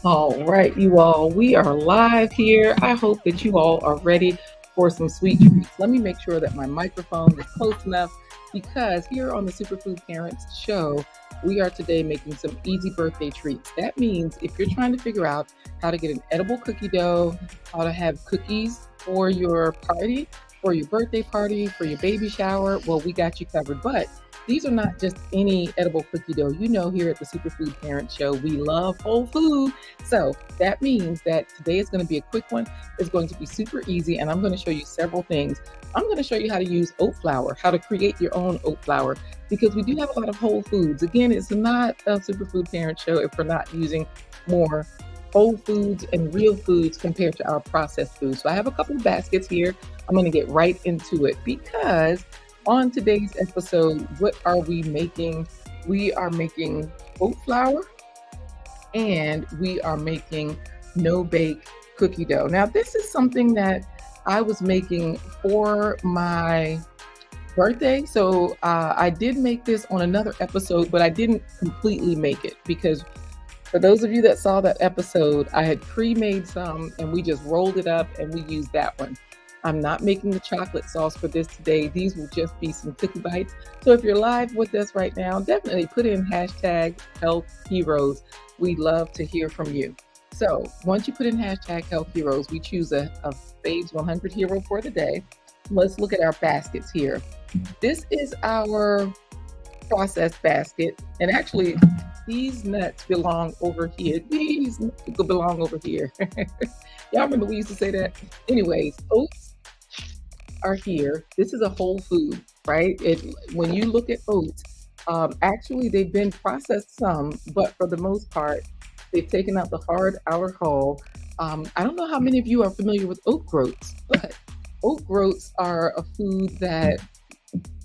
All right, you all, we are live here. I hope that you all are ready for some sweet treats. Let me make sure that my microphone is close enough because here on the Superfood Parents Show, we are today making some easy birthday treats. That means if you're trying to figure out how to get an edible cookie dough, how to have cookies for your party, for your birthday party, for your baby shower, well, we got you covered. But these are not just any edible cookie dough. You know, here at the Superfood Parents Show, we love whole food. So that means that today is going to be a quick one. It's going to be super easy, and I'm going to show you several things. I'm going to show you how to use oat flour, how to create your own oat flour, because we do have a lot of whole foods. Again, it's not a Superfood Parent Show if we're not using more whole foods and real foods compared to our processed foods. So I have a couple of baskets here. I'm going to get right into it because on today's episode, what are we making? We are making oat flour and we are making no bake cookie dough. Now, this is something that I was making for my birthday. So I did make this on another episode, but I didn't completely make it because for those of you that saw that episode, I had pre-made some and we just rolled it up and we used that one. I'm not making the chocolate sauce for this today. These will just be some cookie bites. So if you're live with us right now, definitely put in hashtag health heroes. We'd love to hear from you. So once you put in hashtag health heroes, we choose a FAVES 100 hero for the day. Let's look at our baskets here. This is our processed basket. And actually, these nuts belong over here. These nuts belong over here. Y'all remember we used to say that? Anyways, oats are here. This is a whole food, right? When you look at oats, actually they've been processed some, but for the most part, they've taken out the hard outer hull. I don't know how many of you are familiar with oat groats, but oat groats are a food that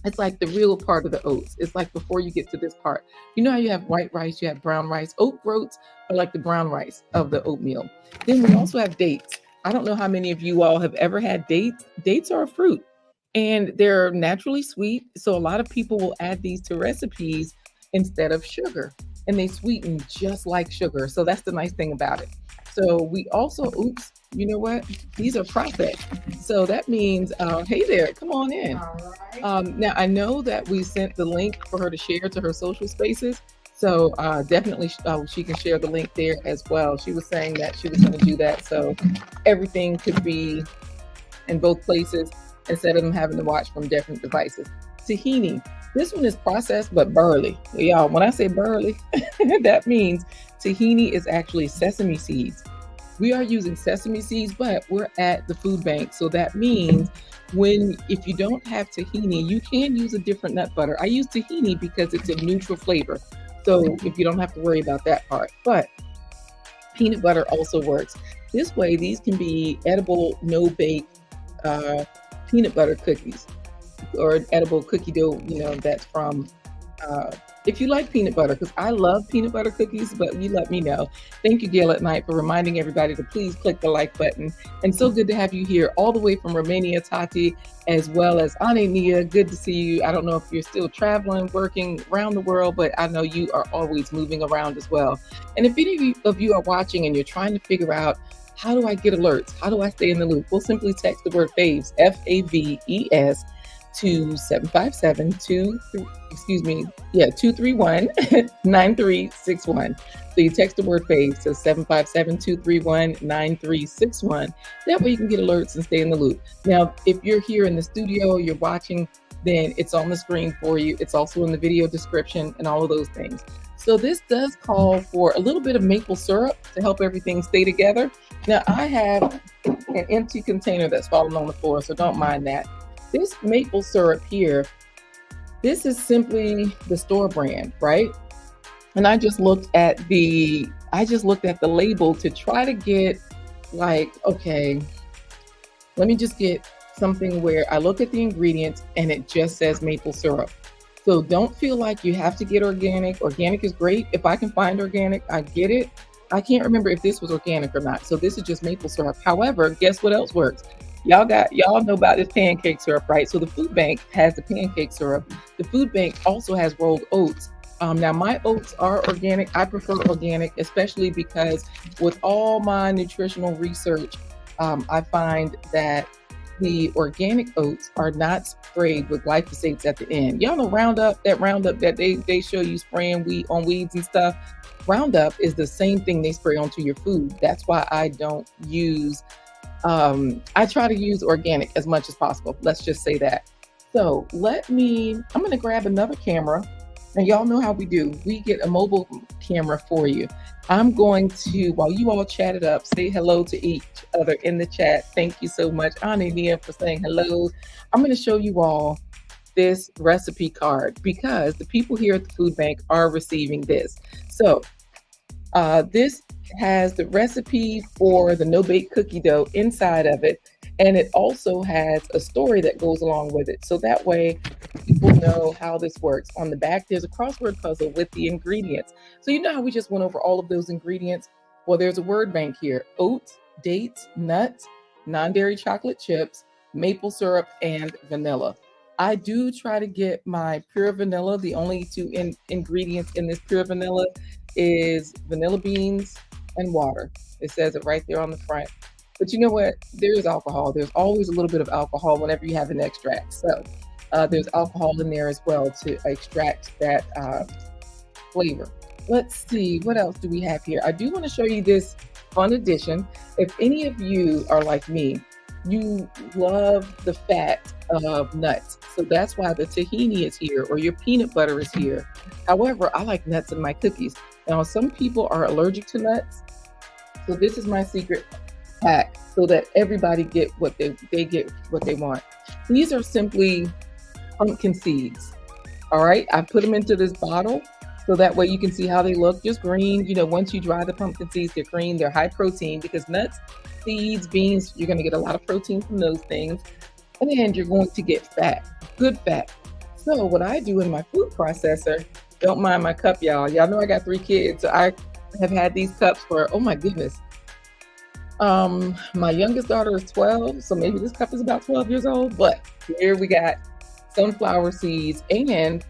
it's like the real part of the oats. It's like before you get to this part. You know how you have white rice, you have brown rice. Oat groats are like the brown rice of the oatmeal. Then we also have dates. I don't know how many of you all have ever had dates. Dates are a fruit and they're naturally sweet. So a lot of people will add these to recipes instead of sugar and they sweeten just like sugar. So that's the nice thing about it. So we also, oops, you know what? These are processed. So that means, hey there, come on in. Now I know that we sent the link for her to share to her social spaces. So definitely she can share the link there as well. She was saying that she was going to do that. So everything could be in both places instead of them having to watch from different devices. Tahini. This one is processed, but burley. Y'all, when I say burley, that means tahini is actually sesame seeds. We are using sesame seeds, but we're at the food bank. So that means if you don't have tahini, you can use a different nut butter. I use tahini because it's a neutral flavor. So if you don't have to worry about that part, but peanut butter also works. This way, these can be edible, no bake peanut butter cookies or edible cookie dough, that's from, if you like peanut butter, because I love peanut butter cookies, but you let me know. Thank you, Gail at Night, for reminding everybody to please click the like button. And so good to have you here all the way from Romania, Tati, as well as Ane Nia. Good to see you. I don't know if you're still traveling, working around the world, but I know you are always moving around as well. And if any of you are watching and you're trying to figure out, how do I get alerts? How do I stay in the loop? We'll simply text the word FAVES, FAVES, to 231-9361. So you text the word FAVES to 757-231-9361. That way you can get alerts and stay in the loop. Now, if you're here in the studio, you're watching, then it's on the screen for you. It's also in the video description and all of those things. So this does call for a little bit of maple syrup to help everything stay together. Now I have an empty container that's fallen on the floor, so don't mind that. This maple syrup here, this is simply the store brand, right? And I just looked at the label to try to get okay, let me just get something where I look at the ingredients and it just says maple syrup. So don't feel like you have to get organic. Organic is great. If I can find organic, I get it. I can't remember if this was organic or not. So this is just maple syrup. However, guess what else works? Y'all know about this pancake syrup, right? So the food bank has the pancake syrup. The food bank also has rolled oats. Now, my oats are organic. I prefer organic, especially because with all my nutritional research, I find that the organic oats are not sprayed with glyphosates at the end. Y'all know Roundup, that Roundup that they show you spraying weed on weeds and stuff. Roundup is the same thing they spray onto your food. That's why I don't use I try to use organic as much as possible. Let's just say that. So I'm going to grab another camera. And y'all know how we do. We get a mobile camera for you. I'm going to, while you all chat it up, say hello to each other in the chat. Thank you so much, Annie Nia, for saying hello. I'm going to show you all this recipe card because the people here at the food bank are receiving this. So this has the recipe for the no-bake cookie dough inside of it, and it also has a story that goes along with it. So that way people know how this works. On the back, there's a crossword puzzle with the ingredients. So you know how we just went over all of those ingredients? Well, there's a word bank here: oats, dates, nuts, non-dairy chocolate chips, maple syrup, and vanilla. I do try to get my pure vanilla. The only two ingredients in this pure vanilla is vanilla beans and water. It says it right there on the front. But you know what? There is alcohol. There's always a little bit of alcohol whenever you have an extract. So there's alcohol in there as well to extract that flavor. Let's see, what else do we have here? I do want to show you this fun addition. If any of you are like me, you love the fat of nuts. So that's why the tahini is here, or your peanut butter is here. However, I like nuts in my cookies. Now, some people are allergic to nuts. So this is my secret pack so that everybody get what they get what they want. These are simply pumpkin seeds. All right, I put them into this bottle so that way you can see how they look. Just green. You know, once you dry the pumpkin seeds, they're green. They're high protein because nuts, seeds, beans, you're going to get a lot of protein from those things. And you're going to get fat, good fat. So what I do in my food processor, don't mind my cup, y'all. Y'all know I got 3 kids. So I have had these cups for, oh my goodness. My youngest daughter is 12. So maybe this cup is about 12 years old. But here we got sunflower seeds and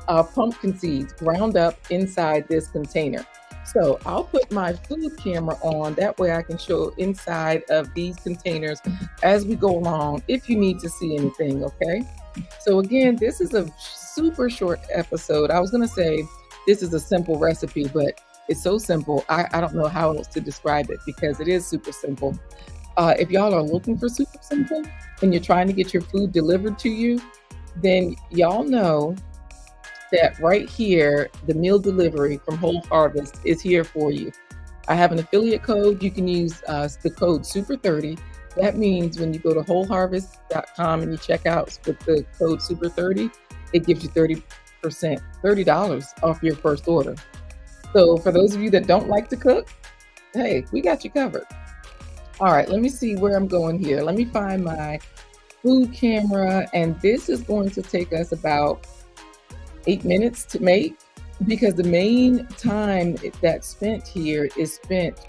pumpkin seeds ground up inside this container. So I'll put my food camera on. That way I can show inside of these containers as we go along if you need to see anything, okay? So again, this is a super short episode. I was going to say this is a simple recipe, but it's so simple. I don't know how else to describe it because it is super simple. If y'all are looking for super simple and you're trying to get your food delivered to you, then y'all know that right here, the meal delivery from Whole Harvest is here for you. I have an affiliate code. You can use the code SUPER30. That means when you go to wholeharvest.com and you check out with the code SUPER30, it gives you $30 off your first order. So for those of you that don't like to cook, hey, we got you covered. All right, let me see where I'm going here. Let me find my food camera, and this is going to take us about 8 minutes to make because the main time that's spent here is spent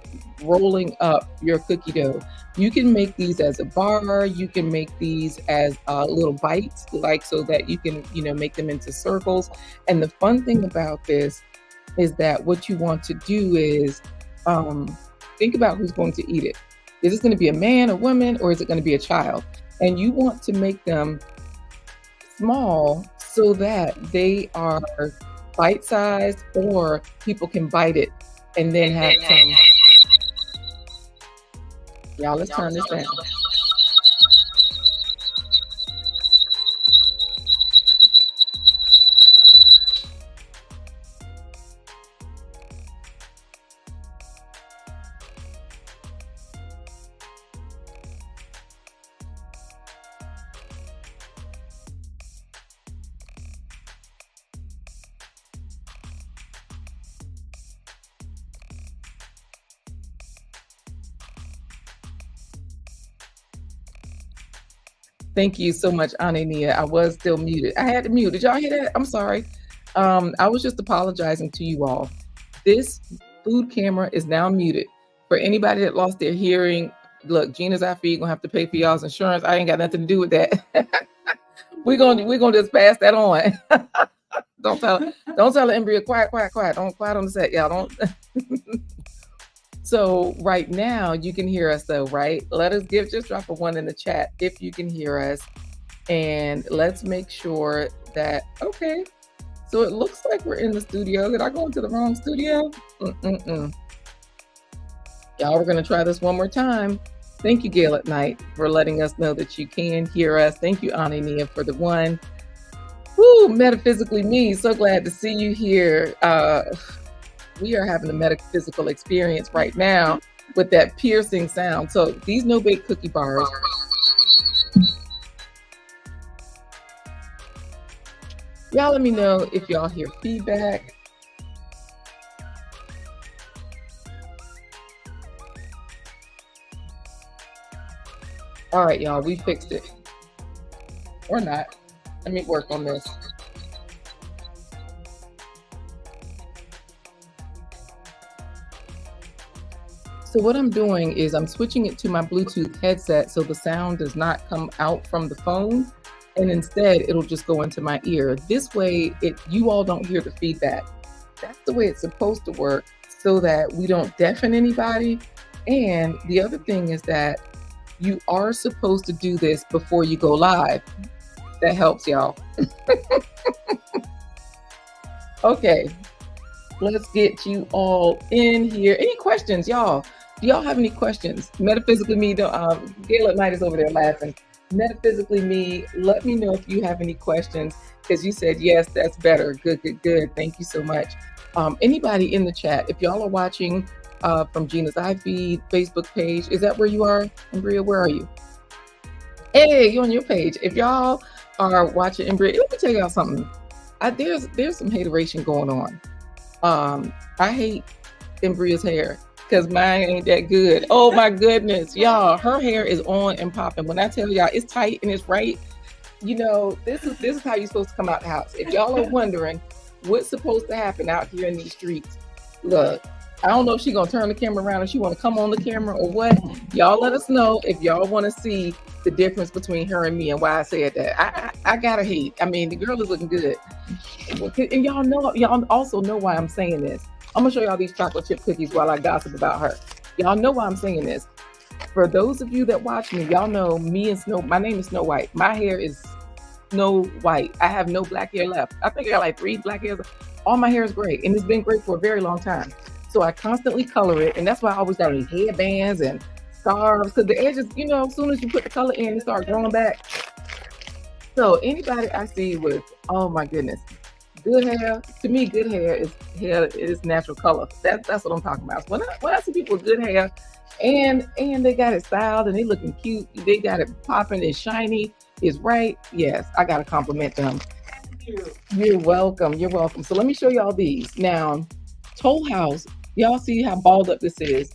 rolling up your cookie dough. You can make these as a bar. You can make these as little bites, like so that you can, make them into circles. And the fun thing about this is that what you want to do is think about who's going to eat it. Is this going to be a man, a woman, or is it going to be a child? And you want to make them small so that they are bite-sized, or people can bite it and then have some. Y'all, let's turn this down. Thank you so much, Anania. I was still muted. I had to mute. Did y'all hear that? I'm sorry. I was just apologizing to you all. This food camera is now muted. For anybody that lost their hearing, look, Jeanna's iFeed gonna have to pay for y'all's insurance. I ain't got nothing to do with that. We're gonna just pass that on. don't tell the embryo, quiet, quiet, quiet. Don't quiet on the set, y'all. Don't. So right now you can hear us though, right? Just drop a 1 in the chat if you can hear us. And let's make sure that, okay. So it looks like we're in the studio. Did I go into the wrong studio? Y'all, we're gonna try this one more time. Thank you, Gail at Night, for letting us know that you can hear us. Thank you, Ani Nia, for the 1. Woo, metaphysically me, so glad to see you here. We are having a metaphysical experience right now with that piercing sound. So these no-bake cookie bars. Y'all let me know if y'all hear feedback. All right, y'all, we fixed it. Or not. Let me work on this. So what I'm doing is I'm switching it to my Bluetooth headset so the sound does not come out from the phone, and instead it'll just go into my ear. This way, you all don't hear the feedback. That's the way it's supposed to work so that we don't deafen anybody. And the other thing is that you are supposed to do this before you go live. That helps, y'all. Okay, let's get you all in here. Any questions, y'all? Do y'all have any questions? Metaphysically me, Gail at Night is over there laughing. Metaphysically me, let me know if you have any questions, because you said, yes, that's better. Good, good, good. Thank you so much. Anybody in the chat, if y'all are watching from Jeanna's iFeed Facebook page, is that where you are, Embria? Where are you? Hey, you're on your page. If y'all are watching Embria, let me tell y'all something. There's some hateration going on. I hate Embria's hair because mine ain't that good. Oh my goodness, y'all, her hair is on and popping. When I tell y'all it's tight and it's right, you know, this is how you're supposed to come out the house. If y'all are wondering what's supposed to happen out here in these streets, look, I don't know if she's gonna turn the camera around and she want to come on the camera or what. Y'all let us know if y'all want to see the difference between her and me and why I said that. I gotta hate. I mean, the girl is looking good, and y'all also know why I'm saying this. I'm gonna show y'all these chocolate chip cookies while I gossip about her. Y'all know why I'm saying this. For those of you that watch me, y'all know me and my name is Snow White. My hair is Snow White. I have no black hair left. I think I got like 3 black hairs. All my hair is gray, and it's been gray for a very long time. So I constantly color it, and that's why I always got these headbands and scarves, because the edges, you know, as soon as you put the color in, it starts growing back. So anybody I see with, oh my goodness, good hair, to me, good hair is natural color. That's what I'm talking about. So when I see people with good hair and they got it styled and they looking cute, they got it popping, it's shiny, it's right, yes, I gotta compliment them. You're welcome. You're welcome. So let me show y'all these. Now, Toll House, y'all see how balled up this is.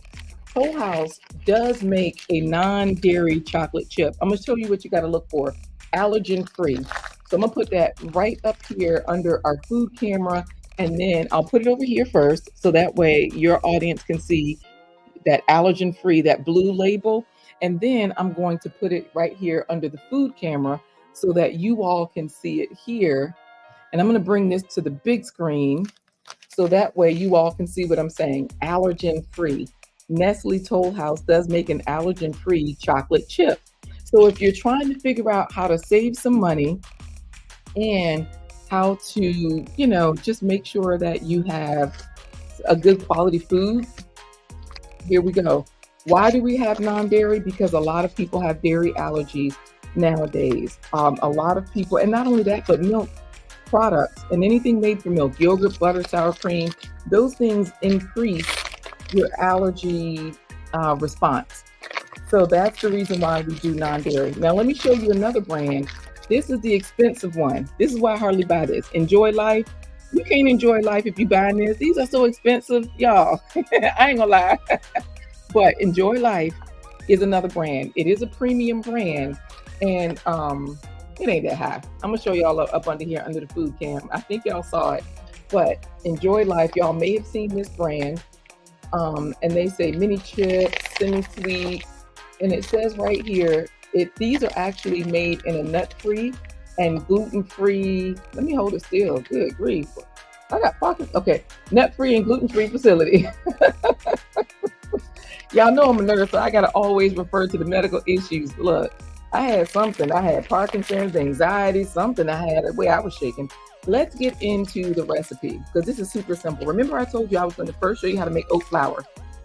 Toll House does make a non-dairy chocolate chip. I'm gonna show you what you gotta look for. Allergen free. So I'm gonna put that right up here under our food camera, and then I'll put it over here first, so that way your audience can see that allergen free, that blue label. And then I'm going to put it right here under the food camera so that you all can see it here. And I'm gonna bring this to the big screen so that way you all can see what I'm saying. Allergen free. Nestle Toll House does make an allergen free chocolate chip. So if you're trying to figure out how to save some money and how to, you know, just make sure that you have a good quality food, here we go. Why do we have non-dairy? Because a lot of people have dairy allergies nowadays. A lot of people, and not only that, but milk products and anything made from milk, yogurt, butter, sour cream, those things increase your allergy response. So that's the reason why we do non-dairy. Now let me show you another brand. This is the expensive one. This is why I hardly buy this. Enjoy Life. You can't enjoy life if you buying this. These are so expensive, y'all. I ain't gonna lie. But Enjoy Life is another brand. It is a premium brand, and it ain't that high. I'm gonna show y'all up under here under the food cam. I think y'all saw it, but Enjoy Life, y'all may have seen this brand. And they say mini chips, semi-sweet, and it says right here, these are actually made in a nut-free and gluten-free. Let me hold it still. Good grief. I got pockets. Okay. Nut-free and gluten-free facility. Y'all know I'm a nurse, so I got to always refer to the medical issues. Look, I had something. I had Parkinson's, anxiety, something I had, the way I was shaking. Let's get into the recipe because this is super simple. Remember I told you I was going to first show you how to make oat flour.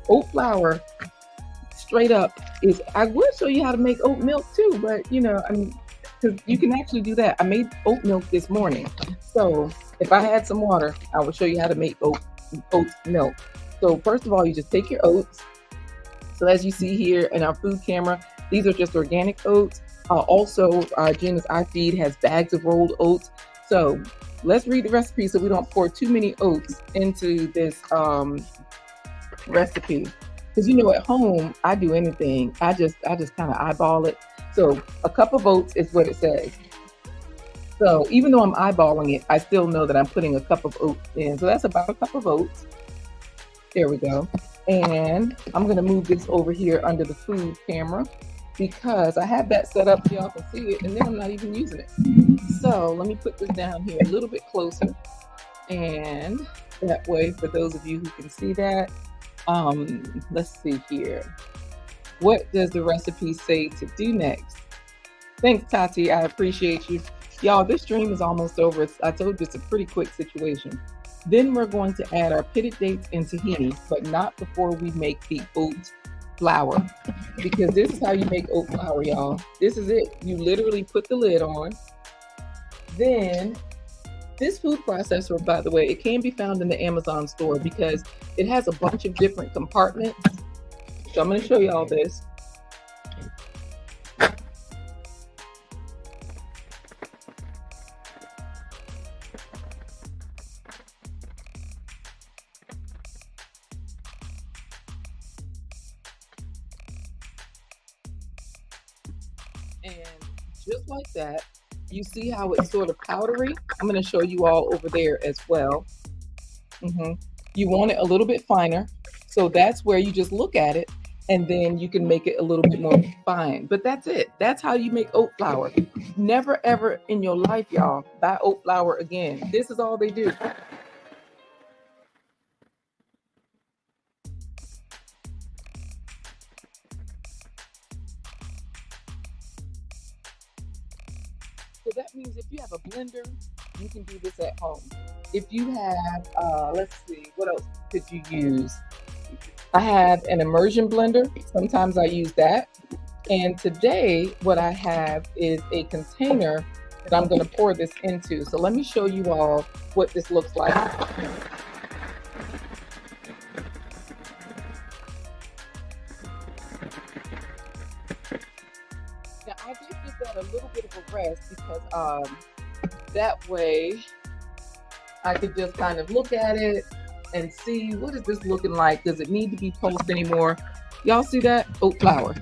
Oat flour, straight up, is, I would show you how to make oat milk too, but you know, I mean, because you can actually do that. I made oat milk this morning. So if I had some water, I will show you how to make oat milk. So first of all, you just take your oats. So as you see here in our food camera, these are just organic oats. Also, Jeanna's iFeed has bags of rolled oats. So let's read the recipe so we don't pour too many oats into this recipe. Because you know, at home, I do anything. I just kind of eyeball it. So a cup of oats is what it says. So even though I'm eyeballing it, I still know that I'm putting a cup of oats in. So that's about a cup of oats. There we go. And I'm going to move this over here under the food camera because I have that set up so y'all can see it, and then I'm not even using it. So let me put this down here a little bit closer, and that way, for those of you who can see that, let's see here. What does the recipe say to do next? Thanks, Tati. I appreciate you. Y'all, this stream is almost over. I told you it's a pretty quick situation. Then we're going to add our pitted dates and tahini, but not before we make the oat flour, because this is how you make oat flour, y'all. This is it. You literally put the lid on. Then this food processor, by the way, it can be found in the Amazon store because it has a bunch of different compartments. So I'm going to show you all this. And just like that, you see how it's sort of powdery? I'm going to show you all over there as well. You want it a little bit finer. So that's where you just look at it and then you can make it a little bit more fine. But that's it. That's how you make oat flour. Never, ever in your life, y'all, buy oat flour again. This is all they do. So that means if you have a blender, you can do this at home. If you have, let's see, what else could you use? I have an immersion blender. Sometimes I use that. And today, what I have is a container that I'm going to pour this into. So let me show you all what this looks like. Now, I did give that a little bit of a rest because that way I could just kind of look at it and see, what is this looking like? Does it need to be pulsed anymore? Y'all see that? Oat flour,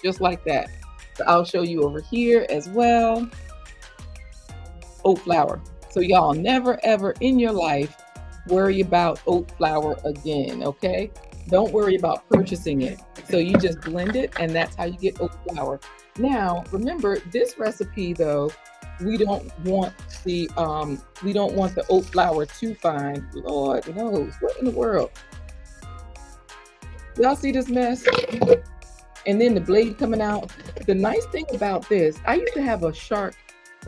just like that. So I'll show you over here as well. Oat flour. So y'all never ever in your life worry about oat flour again, okay? Don't worry about purchasing it. So you just blend it and that's how you get oat flour. Now, remember this recipe though, we don't want the oat flour too fine. Lord knows, what in the world? Y'all see this mess? And then the blade coming out. The nice thing about this, I used to have a Shark,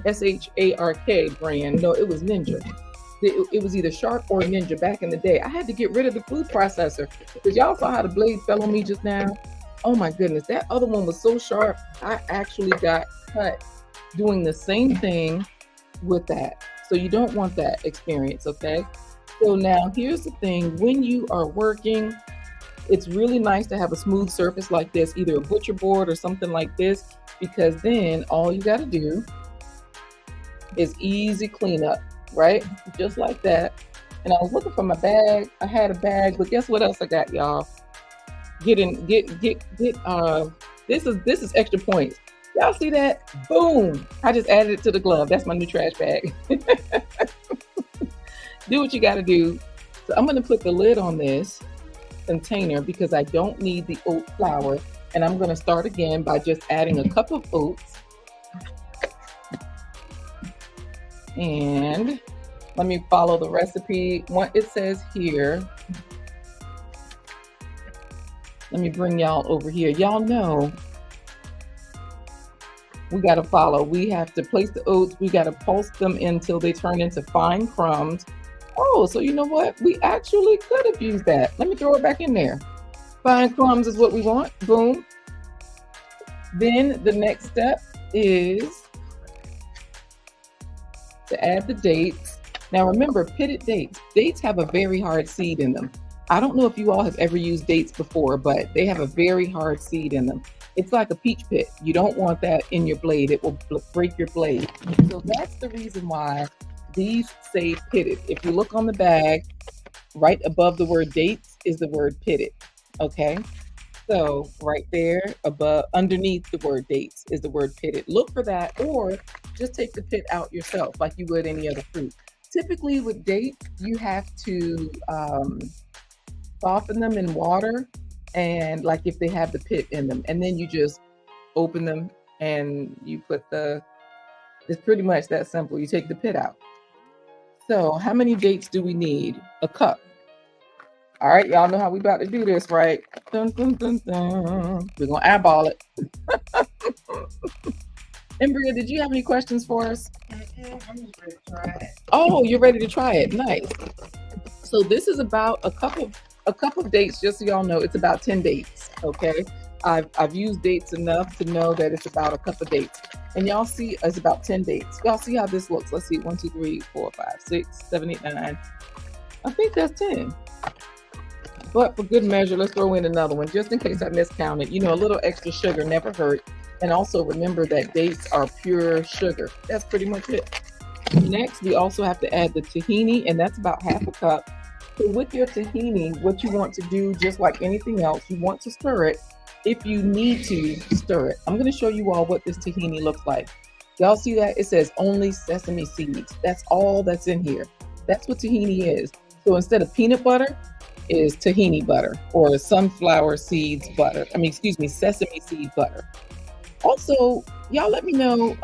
S-H-A-R-K brand. No, it was Ninja. It was either Shark or Ninja back in the day. I had to get rid of the food processor because y'all saw how the blade fell on me just now. Oh my goodness, that other one was so sharp. I actually got cut doing the same thing with that. So you don't want that experience, okay? So now here's the thing, when you are working, it's really nice to have a smooth surface like this, either a butcher board or something like this, because then all you gotta do is easy cleanup, right? Just like that. And I was looking for my bag. I had a bag, but guess what else I got, y'all? This is extra points. Y'all see that? Boom! I just added it to the glove. That's my new trash bag. Do what you got to do. So I'm going to put the lid on this container because I don't need the oat flour. And I'm going to start again by just adding a cup of oats. And let me follow the recipe. What it says here, let me bring y'all over here. Y'all know we got to follow. We have to place the oats. We got to pulse them until they turn into fine crumbs. Oh, so you know what? We actually could have used that. Let me throw it back in there. Fine crumbs is what we want. Boom. Then the next step is to add the dates. Now remember, pitted dates. Dates have a very hard seed in them. I don't know if you all have ever used dates before, but they have a very hard seed in them. It's like a peach pit. You don't want that in your blade. It will break your blade. So that's the reason why these say pitted. If you look on the bag, right above the word dates is the word pitted. Okay. So right there above, underneath the word dates is the word pitted. Look for that, or just take the pit out yourself like you would any other fruit. Typically with dates, you have to soften them in water, and like if they have the pit in them, and then you just open them and you put it's pretty much that simple. You take the pit out. So how many dates do we need? A cup. All right, y'all know how we about to do this, right? Dun, dun, dun, dun. We're gonna eyeball it. Embria, did you have any questions for us? I'm just ready to try it. Oh, you're ready to try it. Nice. So this is about a cup of dates, just so y'all know, it's about 10 dates. Okay. I've used dates enough to know that it's about a cup of dates. And y'all see it's about 10 dates. Y'all see how this looks. Let's see. 1, 2, 3, 4, 5, 6, 7, 8, 9. I think that's 10. But for good measure, let's throw in another one just in case I miscounted. You know, a little extra sugar never hurt. And also remember that dates are pure sugar. That's pretty much it. Next, we also have to add the tahini, and that's about half a cup. So with your tahini, what you want to do, just like anything else, you want to stir it if you need to stir it. I'm going to show you all what this tahini looks like. Y'all see that? It says only sesame seeds. That's all that's in here. That's what tahini is. So instead of peanut butter, is tahini butter, or sunflower seeds butter. Sesame seed butter. Also, y'all let me know,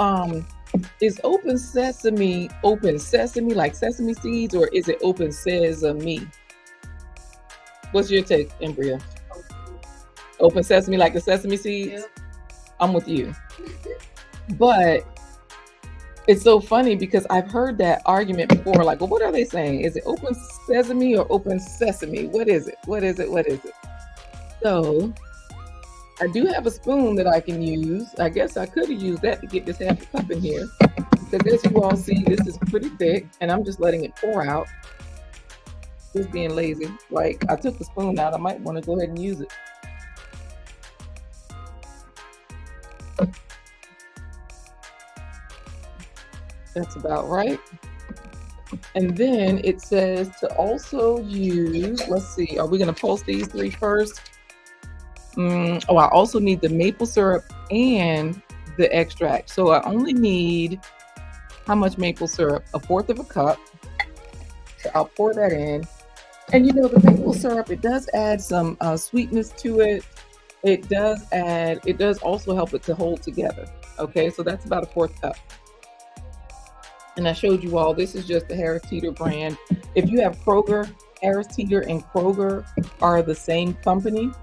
is open sesame like sesame seeds, or is it open sesame? What's your take, Embria? Open sesame like the sesame seeds? Yep. I'm with you. But it's so funny because I've heard that argument before, like, well, what are they saying? Is it open sesame or open sesame? What is it? What is it? What is it? So I do have a spoon that I can use. I guess I could have used that to get this half a cup in here. Because as you all see, this is pretty thick, and I'm just letting it pour out. Just being lazy. Like, I took the spoon out. I might want to go ahead and use it. That's about right. And then it says to also use, let's see, are we going to pulse these 3 first? I also need the maple syrup and the extract. So I only need, how much maple syrup? 1/4 of a cup. So I'll pour that in. And you know, the maple syrup, it does add some sweetness to it. It does also help it to hold together. Okay, so that's about 1/4 cup. And I showed you all, this is just the Harris Teeter brand. If you have Kroger, Harris Teeter and Kroger are the same company.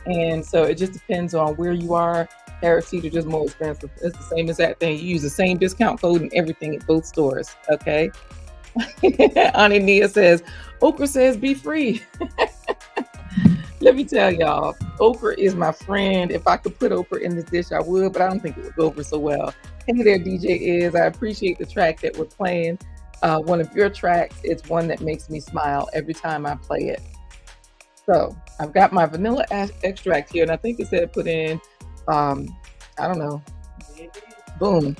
And so it just depends on where you are. Harris Teeter just more expensive. It's the same as that thing. You use the same discount code and everything at both stores. Okay. Auntie Nia says, okra says be free. Let me tell y'all, okra is my friend. If I could put okra in this dish, I would, but I don't think it would go over so well. Hey there, DJ Is. I appreciate the track that we're playing. One of your tracks, it's one that makes me smile every time I play it. So I've got my vanilla extract here, and I think it said put in, I don't know, boom.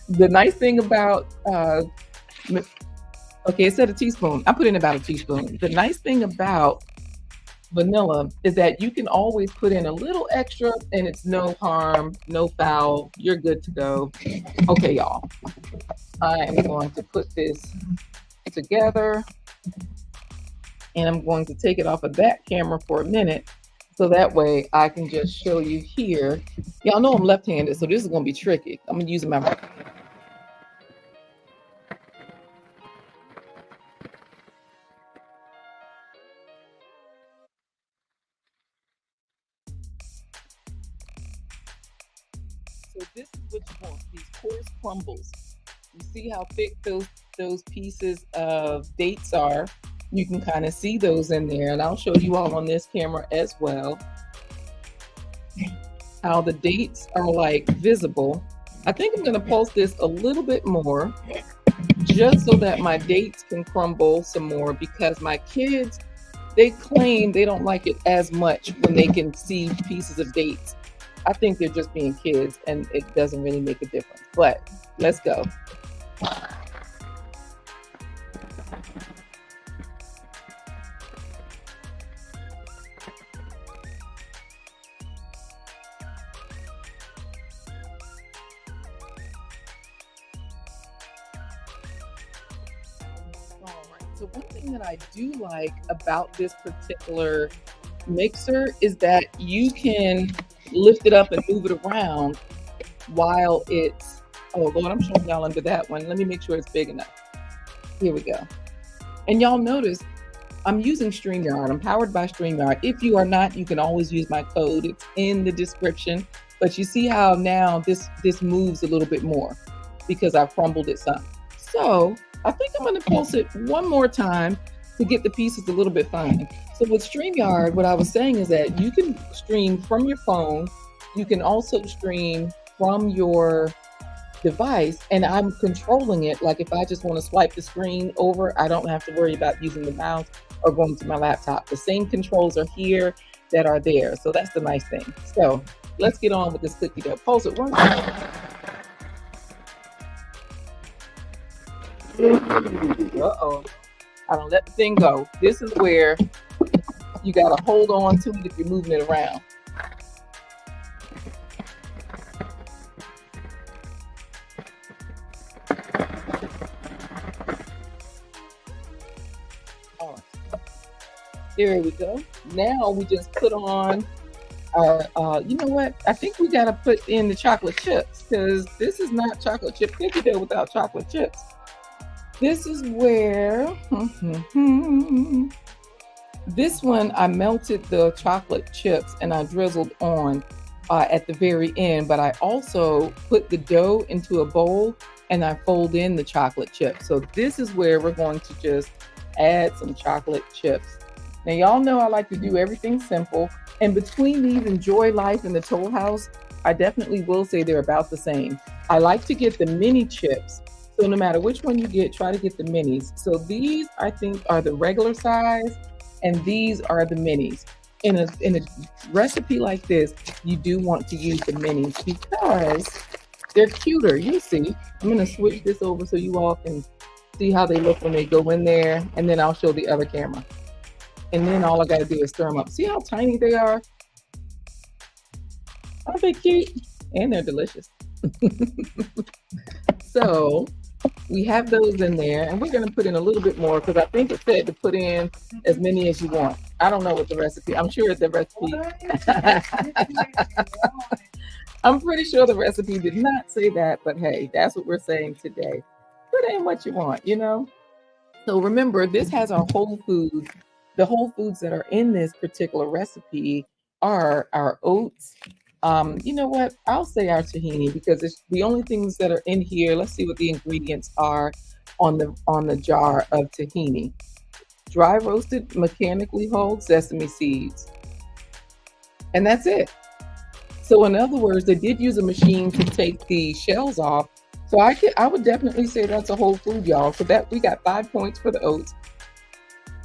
The nice thing about, okay, it said a teaspoon. I put in about a teaspoon. The nice thing about vanilla is that you can always put in a little extra and it's no harm, no foul. You're good to go. Okay, y'all. I am going to put this together and I'm going to take it off of that camera for a minute so that way I can just show you here. Y'all know I'm left-handed, so this is going to be tricky. I'm going to use my So this is what you want, these coarse crumbles. You see how thick those pieces of dates are. You can kind of see those in there, and I'll show you all on this camera as well how the dates are like visible. I think I'm going to pulse this a little bit more just so that my dates can crumble some more, because my kids, they claim they don't like it as much when they can see pieces of dates. I think they're just being kids and it doesn't really make a difference, but let's go. So one thing that I do like about this particular mixer is that you can lift it up and move it around while it's, oh Lord, I'm showing y'all under that one. Let me make sure it's big enough. Here we go. And y'all notice I'm using StreamYard. I'm powered by StreamYard. If you are not, you can always use my code. It's in the description. But you see how now this moves a little bit more because I've crumbled it some. So I think I'm going to pulse it one more time to get the pieces a little bit fine. So with StreamYard, what I was saying is that you can stream from your phone. You can also stream from your device, and I'm controlling it. Like if I just want to swipe the screen over, I don't have to worry about using the mouse or going to my laptop. The same controls are here that are there. So that's the nice thing. So let's get on with this cookie dough. Pulse it one time. Uh-oh. I don't let the thing go. This is where you got to hold on to it if you're moving it around. All right. There we go. Now we just put on our, you know what? I think we got to put in the chocolate chips, because this is not chocolate chip cookie dough without chocolate chips. This is where, this one, I melted the chocolate chips and I drizzled on at the very end, but I also put the dough into a bowl and I fold in the chocolate chips. So this is where we're going to just add some chocolate chips. Now, y'all know I like to do everything simple. And between these Enjoy Life and the Toll House, I definitely will say they're about the same. I like to get the mini chips. So no matter which one you get, try to get the minis. So these, I think, are the regular size, and these are the minis. In a recipe like this, you do want to use the minis because they're cuter. You see, I'm going to switch this over so you all can see how they look when they go in there, and then I'll show the other camera. And then all I got to do is stir them up. See how tiny they are? Aren't they cute? And they're delicious. So we have those in there, and we're going to put in a little bit more because I think it said to put in as many as you want. I don't know what the recipe, I'm sure the recipe, I'm pretty sure the recipe did not say that, but hey, that's what we're saying today. Put in what you want, you know? So remember, this has our whole foods. The whole foods that are in this particular recipe are our oats. You know what? I'll say our tahini because it's the only things that are in here. Let's see what the ingredients are on the jar of tahini. Dry roasted, mechanically whole sesame seeds. And that's it. So in other words, they did use a machine to take the shells off. So I would definitely say that's a whole food, y'all. So that we got 5 points for the oats,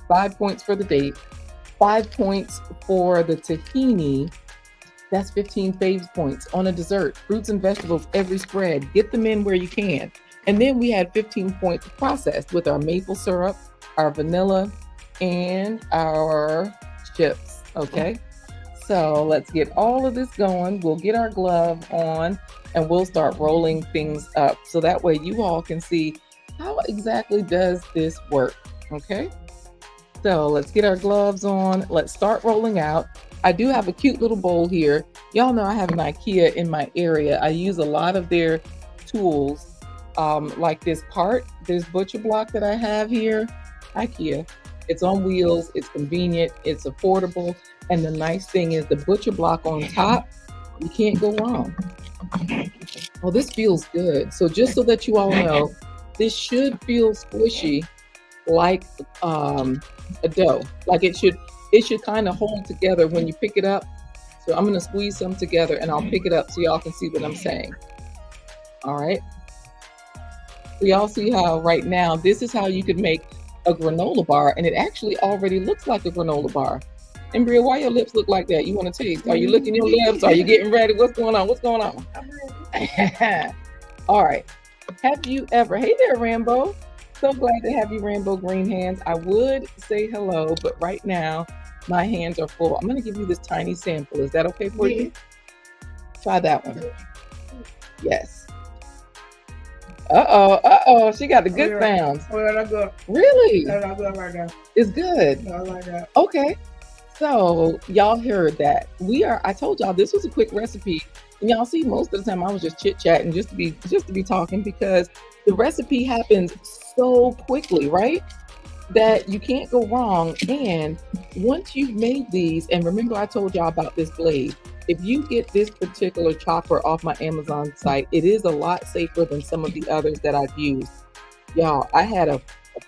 5 points for the date, 5 points for the tahini. That's 15 FAVES points on a dessert. Fruits and vegetables, every spread. Get them in where you can. And then we had 15 points processed with our maple syrup, our vanilla, and our chips. Okay. So let's get all of this going. We'll get our glove on and we'll start rolling things up. So that way you all can see how exactly does this work. Okay. So let's get our gloves on. Let's start rolling out. I do have a cute little bowl here. Y'all know I have an IKEA in my area. I use a lot of their tools, like this cart, this butcher block that I have here. IKEA. It's on wheels. It's convenient. It's affordable. And the nice thing is the butcher block on top, you can't go wrong. Oh, this feels good. So just so that you all know, this should feel squishy like a dough. Like it should kind of hold together when you pick it up. So I'm gonna squeeze some together and I'll pick it up so y'all can see what I'm saying. All right. So y'all see how right now this is how you could make a granola bar, and it actually already looks like a granola bar. And Bria, why your lips look like that? You want to taste? Are you licking your lips? Are you getting ready? What's going on? What's going on? All right. Have you ever? Hey there, Rambo. So glad to have you, Rambo Green Hands. I would say hello, but right now my hands are full. I'm going to give you this tiny sample. Is that okay for you? Try that one. Yes. Uh-oh. She got the good sounds. Oh, yeah, that's good. Really? That's good right there. It's good. I like that. Okay. So y'all heard that. I told y'all this was a quick recipe. And y'all see, most of the time I was just chit-chatting just to be talking, because the recipe happens so quickly, right? That you can't go wrong. And once you've made these, and remember I told y'all about this blade. If you get this particular chopper off my Amazon site, it is a lot safer than some of the others that I've used. Y'all, I had a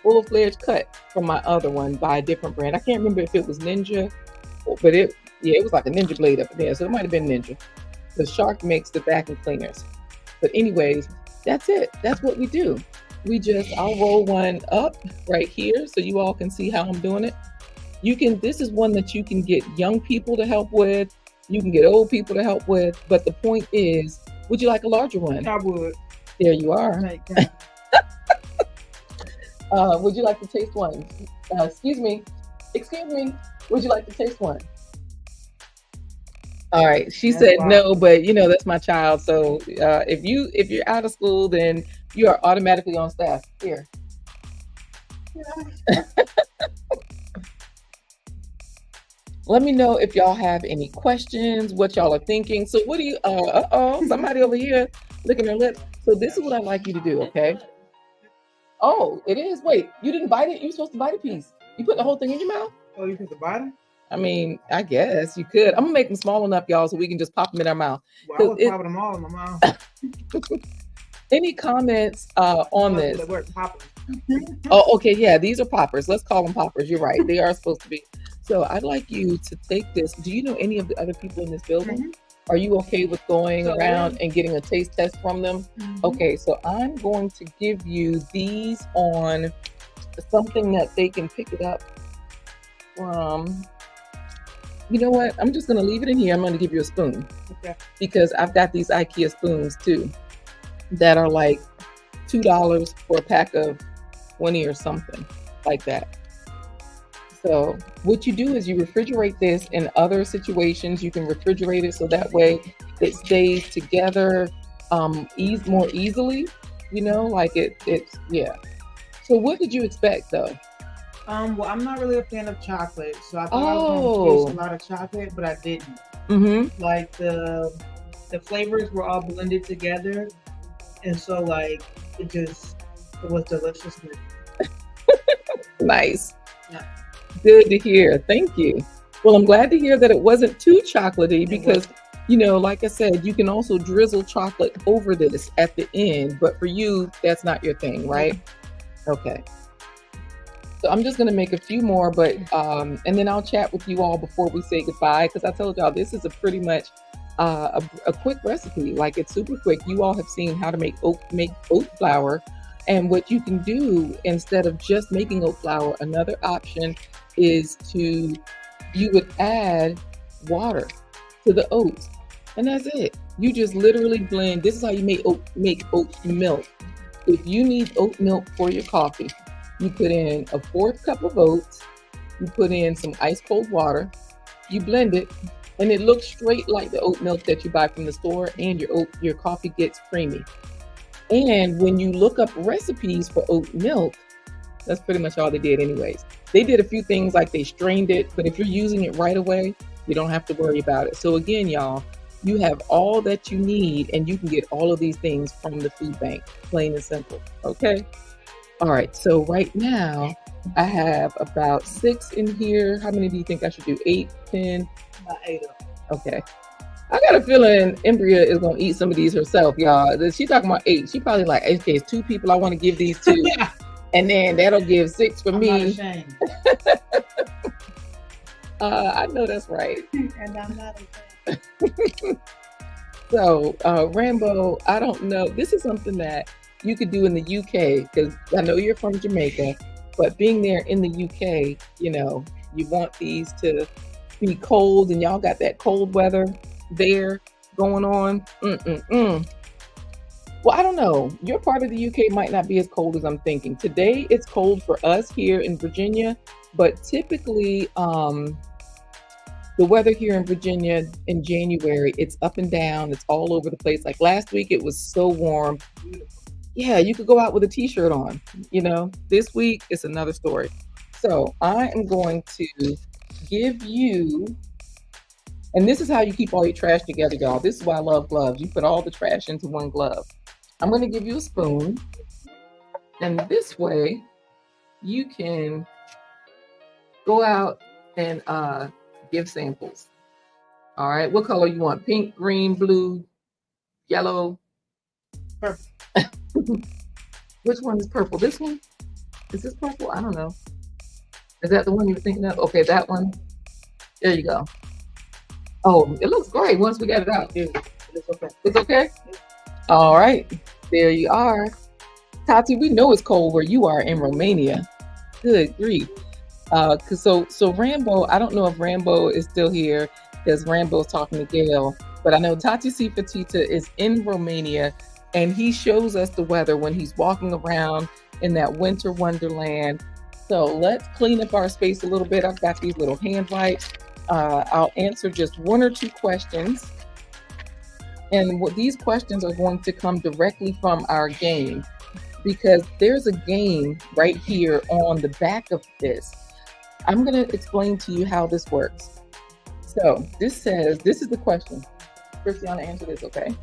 full-fledged cut from my other one by a different brand. I can't remember if it was Ninja, but it was like a Ninja blade up there. So it might have been Ninja. The Shark makes the vacuum cleaners. But anyways, that's it. That's what we do. I'll roll one up right here so you all can see how I'm doing it. This is one that you can get young people to help with. You can get old people to help with. But the point is, would you like a larger one? I would. There you are. Would you like to taste one? Excuse me. Would you like to taste one? All right. She said no, but that's my child. So if you're out of school, then you are automatically on staff. Here. Let me know if y'all have any questions, what y'all are thinking. So what do you, somebody over here licking their lips. So this is what I'd like you to do, okay? Oh, it is. Wait, you didn't bite it? You were supposed to bite a piece. You put the whole thing in your mouth? Oh, you put the bottom? I mean, I guess you could. I'm gonna make them small enough, y'all, so we can just pop them in our mouth. Well, I was popping them all in my mouth. Any comments on this? They weren't poppers. Oh, okay, yeah, these are poppers. Let's call them poppers. You're right. They are supposed to be. So I'd like you to take this. Do you know any of the other people in this building? Mm-hmm. Are you okay with going around and getting a taste test from them? Mm-hmm. Okay, so I'm going to give you these on something that they can pick it up from. You know what? I'm just going to leave it in here. I'm going to give you a spoon. Okay. Because I've got these IKEA spoons too that are like $2 for a pack of 20 or something like that. So what you do is you refrigerate this. In other situations, you can refrigerate it so that way it stays together more easily, like it's. So what did you expect though? Well, I'm not really a fan of chocolate, so I thought I was going to taste a lot of chocolate, but I didn't. Mm-hmm. Like the flavors were all blended together, and so like it was delicious. Nice. Yeah. Good to hear. Thank you. Well, I'm glad to hear that it wasn't too chocolatey because, like I said, you can also drizzle chocolate over this at the end, but for you, that's not your thing, right? Okay. So I'm just going to make a few more, but and then I'll chat with you all before we say goodbye, because I told y'all this is a pretty much a quick recipe. Like, it's super quick. You all have seen how to make oat flour. And what you can do instead of just making oat flour, another option is you would add water to the oats. And that's it. You just literally blend. This is how you make oat milk. If you need oat milk for your coffee, you put in a 4th cup of oats, you put in some ice cold water, you blend it, and it looks straight like the oat milk that you buy from the store, and your coffee gets creamy. And when you look up recipes for oat milk, that's pretty much all they did anyways. They did a few things like they strained it, but if you're using it right away, you don't have to worry about it. So again, y'all, you have all that you need, and you can get all of these things from the food bank, plain and simple. Okay. All right. So right now I have about 6 in here. How many do you think I should do? 8, 10? About 8 of them. Okay. I got a feeling Embria is gonna eat some of these herself, y'all. She talking about 8. She probably like, okay, it's 2 people I want to give these to, and then that'll give 6 for I'm me. not ashamed. I know that's right. And I'm not ashamed. So, Rambo, I don't know. This is something that you could do in the UK because I know you're from Jamaica, but being there in the UK, you know, you want these to be cold, and y'all got that cold weather there going on. Well, I don't know. Your part of the UK might not be as cold as I'm thinking. Today, it's cold for us here in Virginia, but typically, the weather here in Virginia in January, it's up and down. It's all over the place. Like last week, it was so warm. Yeah, you could go out with a t-shirt on, you know. This week, it's another story. So I am going to give you, and this is how you keep all your trash together, y'all. This is why I love gloves. You put all the trash into one glove. I'm going to give you a spoon, and this way you can go out and give samples. All right, what color you want? Pink, green, blue, yellow? Purple. Which one is purple? This one? Is this purple? I don't know. Is that the one you were thinking of? Okay, that one. There you go. Oh, it looks great once we get it out. It's okay. It's okay? All right, there you are. Tati, we know it's cold where you are in Romania. Good grief. So Rambo, I don't know if Rambo is still here because Rambo's talking to Gail, but I know Tati C. Fatita is in Romania, and he shows us the weather when he's walking around in that winter wonderland. So let's clean up our space a little bit. I've got these little hand wipes. I'll answer just 1 or 2 questions. And these questions are going to come directly from our game, because there's a game right here on the back of this. I'm going to explain to you how this works. So this says, this is the question. Christiana, answer this, okay?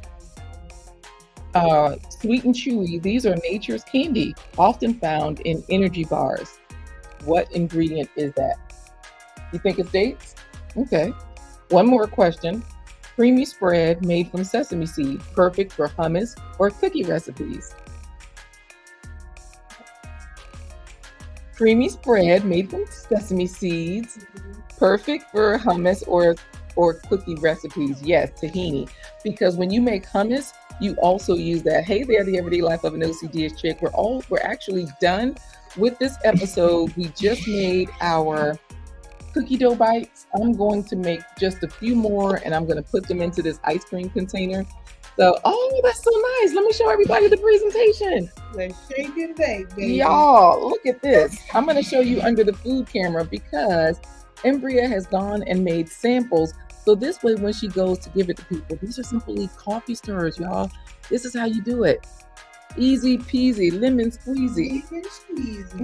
Sweet and chewy, these are nature's candy, often found in energy bars. What ingredient is that? You think it's dates? Okay. One more question. Creamy spread made from sesame seed, perfect for hummus or cookie recipes. Creamy spread made from sesame seeds, perfect for hummus or cookie recipes. Yes, tahini. Because when you make hummus, you also use that. Hey there, the everyday life of an OCD chick. We're actually done with this episode. We just made our cookie dough bites. I'm going to make just a few more, and I'm going to put them into this ice cream container. So, oh, that's so nice. Let me show everybody the presentation. Let's shake and bake, baby. Y'all, look at this. I'm going to show you under the food camera because Embria has gone and made samples. So this way, when she goes to give it to people, these are simply coffee stirrers, y'all. This is how you do it. Easy peasy, lemon squeezy.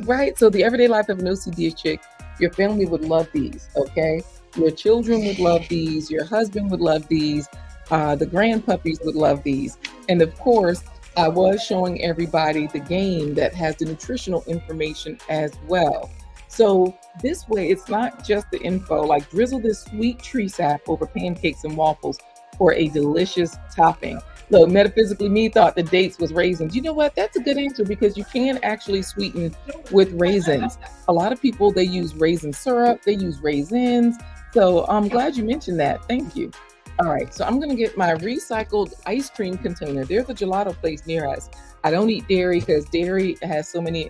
Right? So the everyday life of an OCD chick, your family would love these, okay? Your children would love these. Your husband would love these. The grandpuppies would love these. And of course, I was showing everybody the game that has the nutritional information as well. So this way, it's not just the info, like drizzle this sweet tree sap over pancakes and waffles for a delicious topping. Look, metaphysically me thought the dates was raisins. You know what? That's a good answer because you can actually sweeten with raisins. A lot of people, they use raisin syrup, they use raisins. So I'm glad you mentioned that. Thank you. All right, so I'm going to get my recycled ice cream container. There's a gelato place near us. I don't eat dairy because dairy has so many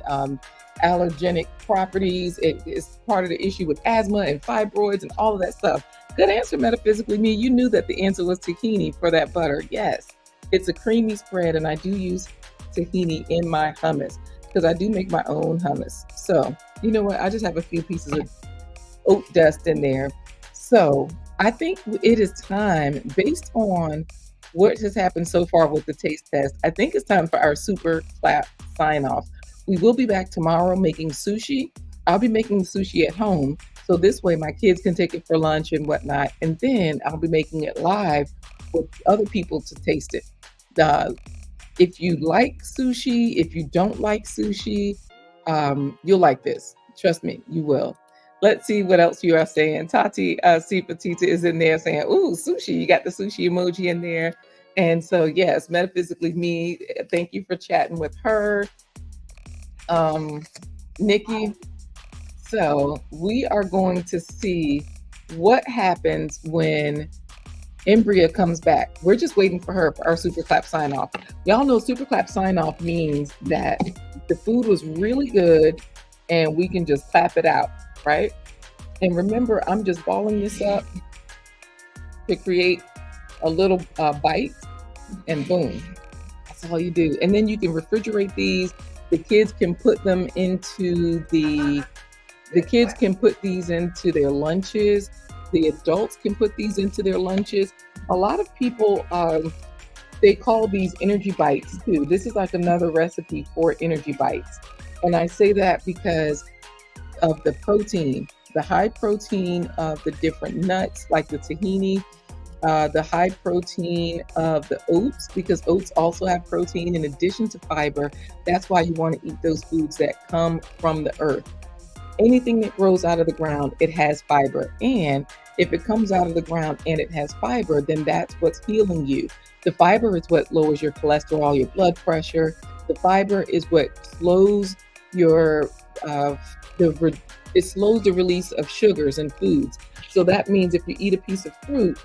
allergenic properties. It is part of the issue with asthma and fibroids and all of that stuff. Good answer, metaphysically me. You knew that the answer was tahini for that butter. Yes, it's a creamy spread, and I do use tahini in my hummus because I do make my own hummus. So you know what? I just have a few pieces of oat dust in there. So I think it is time, based on what has happened so far with the taste test, I think it's time for our super clap sign off. We will be back tomorrow making sushi. I'll be making the sushi at home. So this way my kids can take it for lunch and whatnot. And then I'll be making it live with other people to taste it. If you like sushi, if you don't like sushi, you'll like this. Trust me, you will. Let's see what else you are saying. Tati C. Petita is in there saying, ooh, sushi. You got the sushi emoji in there. And so, yes, metaphysically me. Thank you for chatting with her. Nikki. So we are going to see what happens when Embria comes back. We're just waiting for her for our super clap sign off. Y'all know super clap sign off means that the food was really good and we can just clap it out, right? And remember, I'm just balling this up to create a little bite, and boom, that's all you do. And then you can refrigerate these. The kids can put them into the kids can put these into their lunches. The adults can put these into their lunches. A lot of people, they call these energy bites too. This is like another recipe for energy bites. And I say that because of the protein, the high protein of the different nuts, like the tahini, the high protein of the oats, because oats also have protein in addition to fiber. That's why you want to eat those foods that come from the earth. Anything that grows out of the ground, it has fiber. And if it comes out of the ground and it has fiber, then that's what's healing you. The fiber is what lowers your cholesterol, your blood pressure. The fiber is what slows your it slows the release of sugars in foods. So that means if you eat a piece of fruit,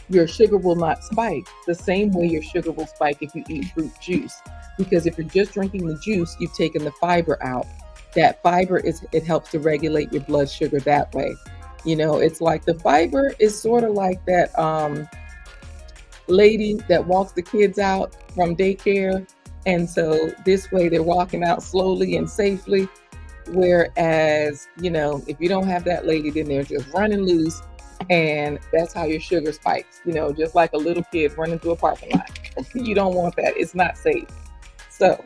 your sugar will not spike the same way your sugar will spike if you eat fruit juice. Because if you're just drinking the juice, you've taken the fiber out. That fiber it helps to regulate your blood sugar that way. You know, it's like the fiber is sort of like that lady that walks the kids out from daycare. And so this way they're walking out slowly and safely. Whereas, you know, if you don't have that lady, then they're just running loose. And that's how your sugar spikes, you know, just like a little kid running through a parking lot. You don't want that. It's not safe. So,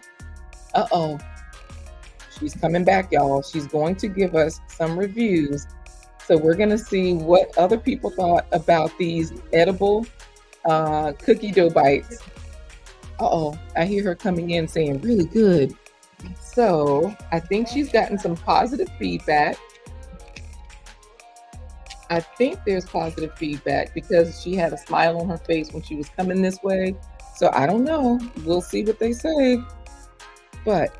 she's coming back, y'all. She's going to give us some reviews. So we're going to see what other people thought about these edible cookie dough bites. I hear her coming in saying really good. So I think she's gotten some positive feedback. I think there's positive feedback because she had a smile on her face when she was coming this way. So I don't know. We'll see what they say. But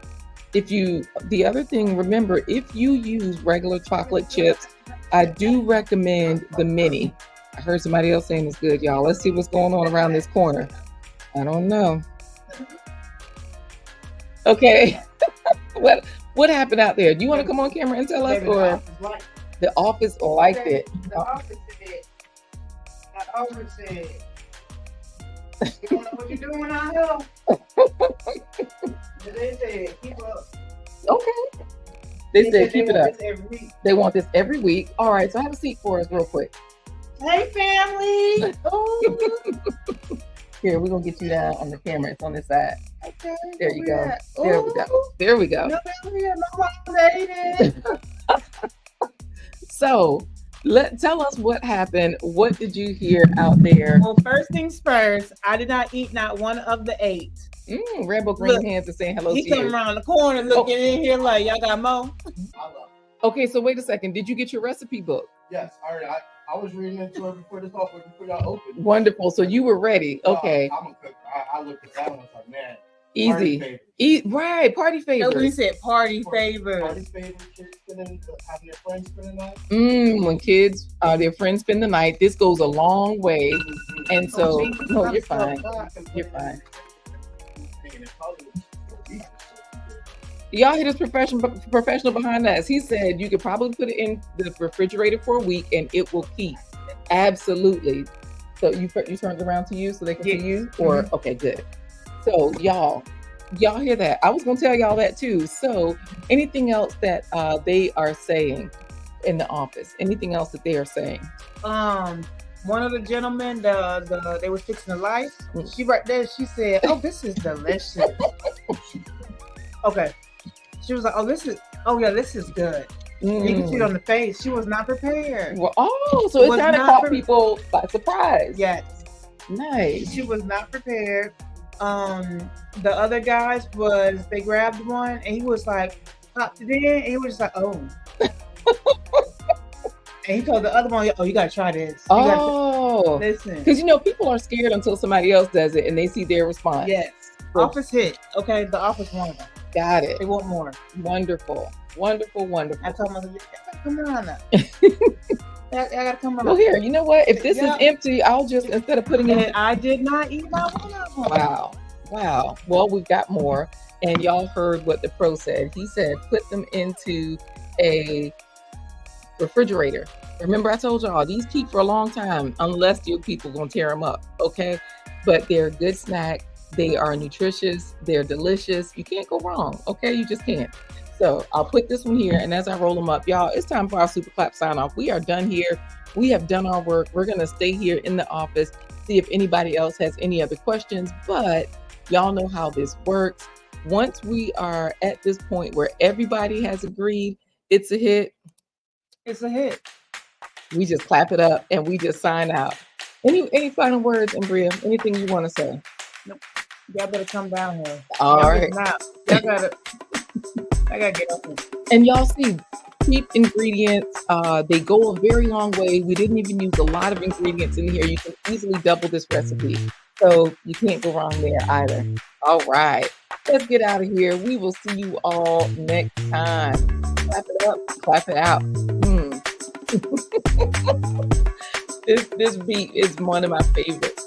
the other thing, remember, if you use regular chocolate chips, I do recommend the mini. I heard somebody else saying it's good, y'all. Let's see what's going on around this corner. I don't know. Okay. What happened out there? Do you want to come on camera and tell us, or the office liked it? The office said. The office said. You know what you doing out here? They said keep up. Okay. They said keep it up. They want this every week. All right, so have a seat for us real quick. Hey, family. Here, we're going to get you down on the camera. It's on this side. Okay. There you go. There we go. There we go. So, tell us what happened. What did you hear out there? Well, first things first, I did not eat not one of the 8. Rainbow Green Hands is saying hello to you. He come around the corner looking in here like, y'all got more? Okay, so wait a second. Did you get your recipe book? Yes, I was reading into it before y'all opened. Wonderful. So you were ready. Okay. I'm a cook. I looked at that one and was like, man. Easy. Right. Party favors. He said party favors. Party favors. Kids having their friends spend the night. When kids, their friends spend the night, this goes a long way. And so, no, you're fine. You're fine. Y'all hear this professional behind us. He said you could probably put it in the refrigerator for a week and it will keep. Absolutely. So you turned around to you so they can see you? Or okay, good. So y'all hear that? I was gonna tell y'all that too. So anything else that they are saying in the office? Anything else that they are saying? One of the gentlemen, they were fixing the lights. She right there, she said, "Oh, this is delicious." Okay. She was like, this is good. You can see it on the face. She was not prepared. Well, so it kind of caught people by surprise. Yes. Nice. She was not prepared. The other guys they grabbed one and he was like, popped it in, and he was just like, oh. And he told the other one, "Oh, you gotta try this." Listen, because people are scared until somebody else does it and they see their response. Yes, office hit. Okay, the office wanted them. Got it. They want more. Wonderful. I told myself, come around now. I gotta come around. Well, here, you know what? If this is empty, I'll just, instead of putting it in. I did not eat my one of them. Wow. Well, we've got more. And y'all heard what the pro said. He said, put them into a refrigerator. Remember, I told y'all, these keep for a long time, unless your people gonna tear them up, okay? But they're a good snack. They are nutritious. They're delicious. You can't go wrong, okay? You just can't. So I'll put this one here, and as I roll them up, y'all, it's time for our super clap sign off. We are done here. We have done our work. We're gonna stay here in the office, see if anybody else has any other questions, but y'all know how this works. Once we are at this point where everybody has agreed it's a hit, we just clap it up and we just sign out. Any final words, Embria? Anything you want to say? Nope. Y'all better come down here. All right. I gotta get up here. And y'all see, cheap ingredients, they go a very long way. We didn't even use a lot of ingredients in here. You can easily double this recipe. So you can't go wrong there either. All right. Let's get out of here. We will see you all next time. Clap it up, clap it out. This beat is one of my favorites.